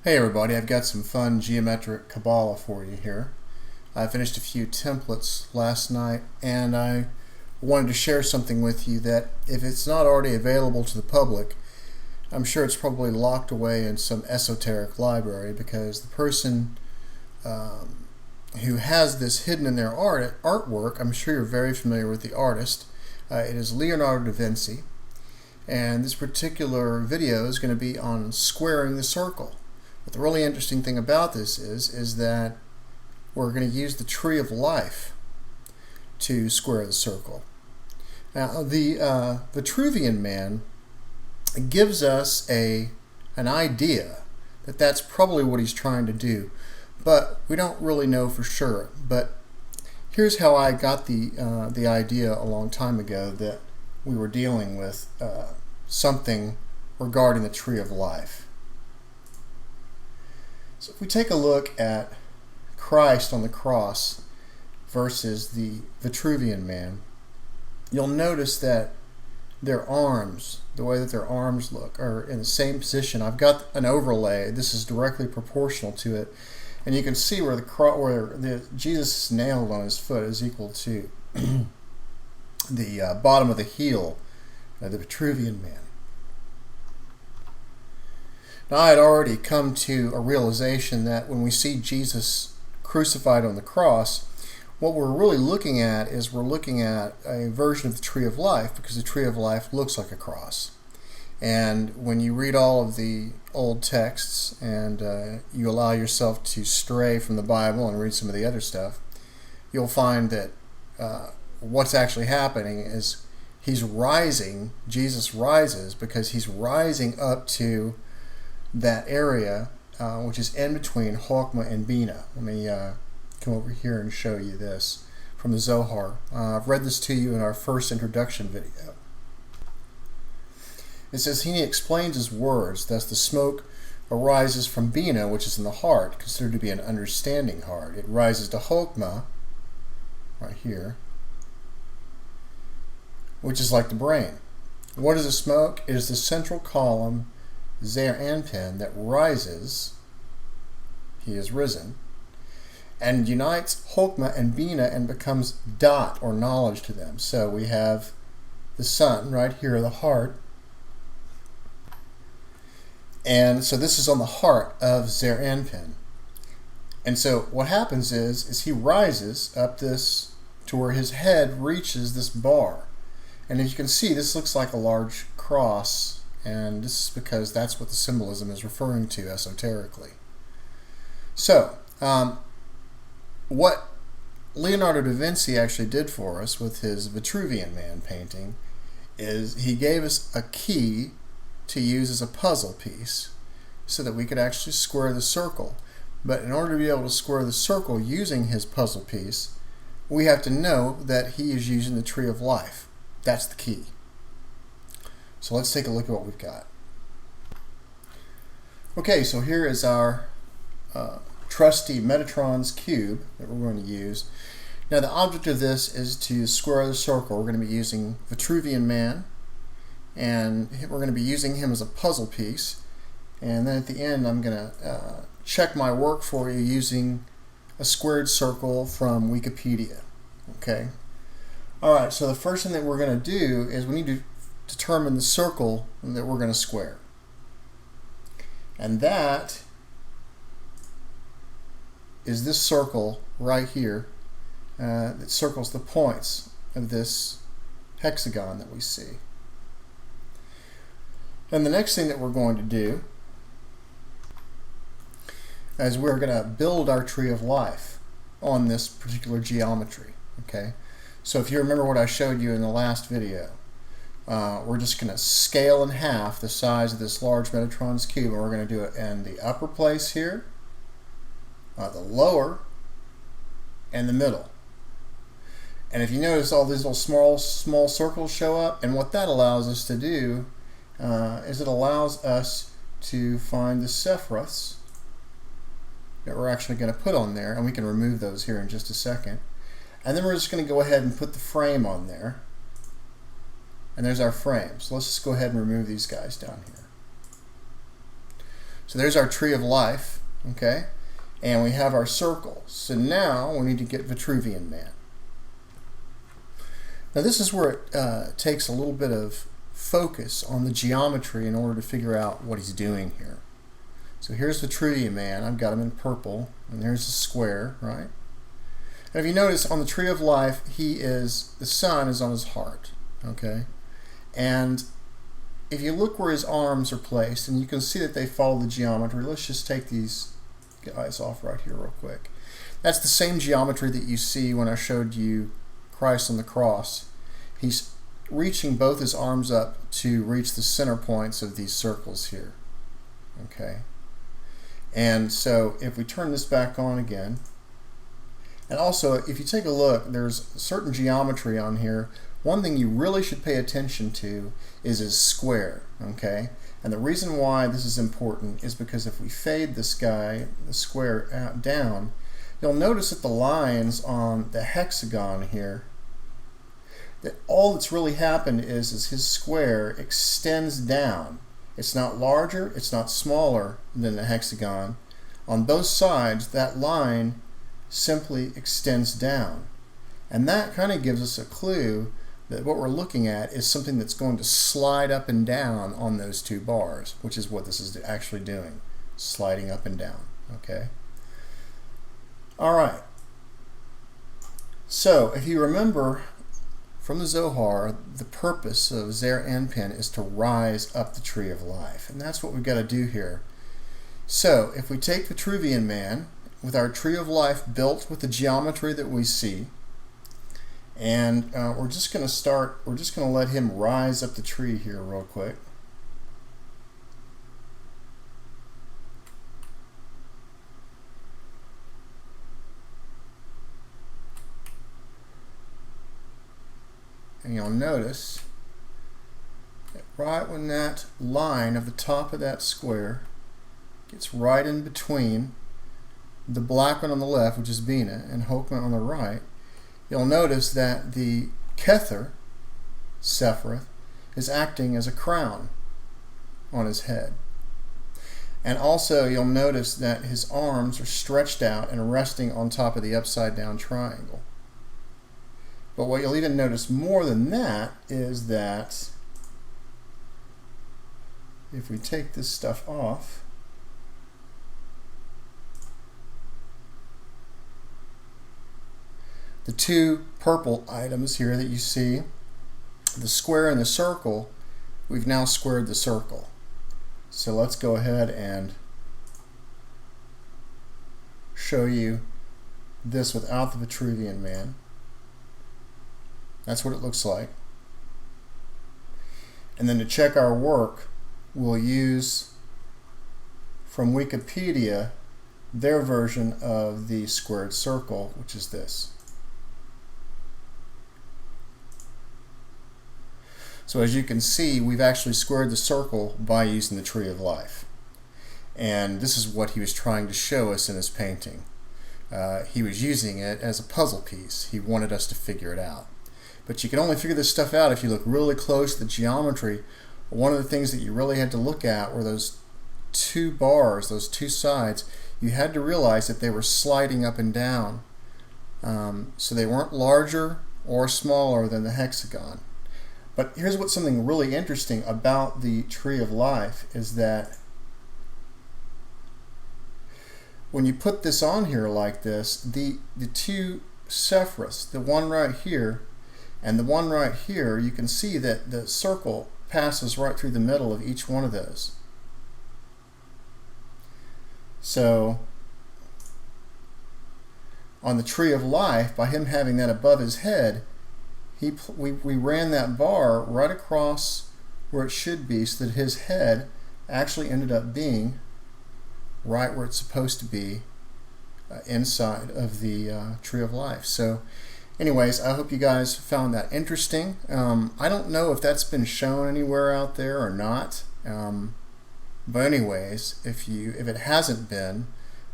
Hey everybody, I've got some fun geometric Qabalah for you here. I finished a few templates last night and I wanted to share something with you that if it's not already available to the public, I'm sure it's probably locked away in some esoteric library because the person who has this hidden in their artwork, I'm sure you're very familiar with the artist. It is Leonardo da Vinci, and this particular video is going to be on squaring the circle. But the really interesting thing about this is that we're going to use the tree of life to square the circle. Now, the Vitruvian Man gives us an idea that that's probably what he's trying to do, but we don't really know for sure. But here's how I got the idea a long time ago that we were dealing with something regarding the tree of life. So if we take a look at Christ on the cross versus the Vitruvian Man, you'll notice that their arms, the way that their arms look, are in the same position. I've got an overlay. This is directly proportional to it, and you can see where Jesus is nailed on his foot is equal to the bottom of the heel of the Vitruvian Man. Now, I had already come to a realization that when we see Jesus crucified on the cross, what we're really looking at is we're looking at a version of the tree of life, because the tree of life looks like a cross. And when you read all of the old texts and you allow yourself to stray from the Bible and read some of the other stuff, you'll find that what's actually happening is he's rising. Jesus rises because he's rising up to that area which is in between Chokmah and Bina. Let me come over here and show you this from the Zohar. I've read this to you in our first introduction video. It says, he explains his words, thus the smoke arises from Bina, which is in the heart, considered to be an understanding heart. It rises to Chokmah, right here, which is like the brain. What is the smoke? It is the central column, Zeir Anpin, that rises, he is risen, and unites Chokmah and Bina and becomes dot, or knowledge, to them. So we have the sun right here, the heart, and so this is on the heart of Zeir Anpin. And so what happens is he rises up this to where his head reaches this bar, and as you can see, this looks like a large cross. And this is because that's what the symbolism is referring to esoterically. So, what Leonardo da Vinci actually did for us with his Vitruvian Man painting is he gave us a key to use as a puzzle piece so that we could actually square the circle. But in order to be able to square the circle using his puzzle piece, we have to know that he is using the tree of life. That's the key. So let's take a look at what we've got. Okay, so here is our trusty Metatron's cube that we're going to use. Now the object of this is to square the circle. We're going to be using Vitruvian Man, and we're going to be using him as a puzzle piece. And then at the end I'm going to check my work for you using a squared circle from Wikipedia. Okay. Alright, so the first thing that we're going to do is we need to determine the circle that we're going to square. And that is this circle right here that circles the points of this hexagon that we see. And the next thing that we're going to do is we're going to build our tree of life on this particular geometry. Okay, so if you remember what I showed you in the last video, we're just going to scale in half the size of this large Metatron's cube, and we're going to do it in the upper place here, the lower, and the middle. And if you notice, all these little small circles show up, and what that allows us to do is it allows us to find the sephiroths that we're actually going to put on there, and we can remove those here in just a second. And then we're just going to go ahead and put the frame on there. And there's our frame. So let's just go ahead and remove these guys down here. So So there's our tree of life, okay? And we have our circle. So now we need to get Vitruvian Man. Now this is where it takes a little bit of focus on the geometry in order to figure out what he's doing here. So here's Vitruvian Man. I've got him in purple, and there's the square, right? And if you notice on the tree of life, the sun is on his heart, okay? And if you look where his arms are placed, and you can see that they follow the geometry. Let's just take these guys off right here real quick. That's the same geometry that you see when I showed you Christ on the cross. He's reaching both his arms up to reach the center points of these circles here, okay? And so if we turn this back on again, and also if you take a look, there's certain geometry on here. One thing you really should pay attention to is his square, okay? And the reason why this is important is because if we fade this guy, the square out down, you'll notice that the lines on the hexagon here, that all that's really happened is his square extends down. It's not larger, it's not smaller than the hexagon. On both sides, that line simply extends down. And that kind of gives us a clue that what we're looking at is something that's going to slide up and down on those two bars, which is what this is actually doing, sliding up and down, okay? All right. So if you remember from the Zohar, the purpose of Zer Anpin is to rise up the tree of life. And that's what we've got to do here. So if we take Vitruvian Man with our tree of life built with the geometry that we see, and we're just going to let him rise up the tree here real quick. And you'll notice that right when that line of the top of that square gets right in between the black one on the left, which is Bina, and Hokmah on the right, you'll notice that the Kether, Sephiroth, is acting as a crown on his head. And also you'll notice that his arms are stretched out and resting on top of the upside down triangle. But what you'll even notice more than that is that if we take this stuff off, the two purple items here that you see, the square and the circle, we've now squared the circle. So let's go ahead and show you this without the Vitruvian Man. That's what it looks like. And then to check our work, we'll use from Wikipedia their version of the squared circle, which is this. So as you can see, we've actually squared the circle by using the tree of life. And this is what he was trying to show us in his painting. He was using it as a puzzle piece. He wanted us to figure it out. But you can only figure this stuff out if you look really close to the geometry. One of the things that you really had to look at were those two bars, those two sides. You had to realize that they were sliding up and down. So they weren't larger or smaller than the hexagon. But here's what's something really interesting about the tree of life is that when you put this on here like this, the two Sephiroths, the one right here and the one right here, you can see that the circle passes right through the middle of each one of those. So on the tree of life, by him having that above his head, we ran that bar right across where it should be so that his head actually ended up being right where it's supposed to be inside of the tree of life. So anyways, I hope you guys found that interesting. I don't know if that's been shown anywhere out there or not. But anyways, if it hasn't been,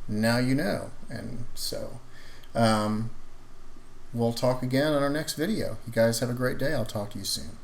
now you know. And so we'll talk again on our next video. You guys have a great day. I'll talk to you soon.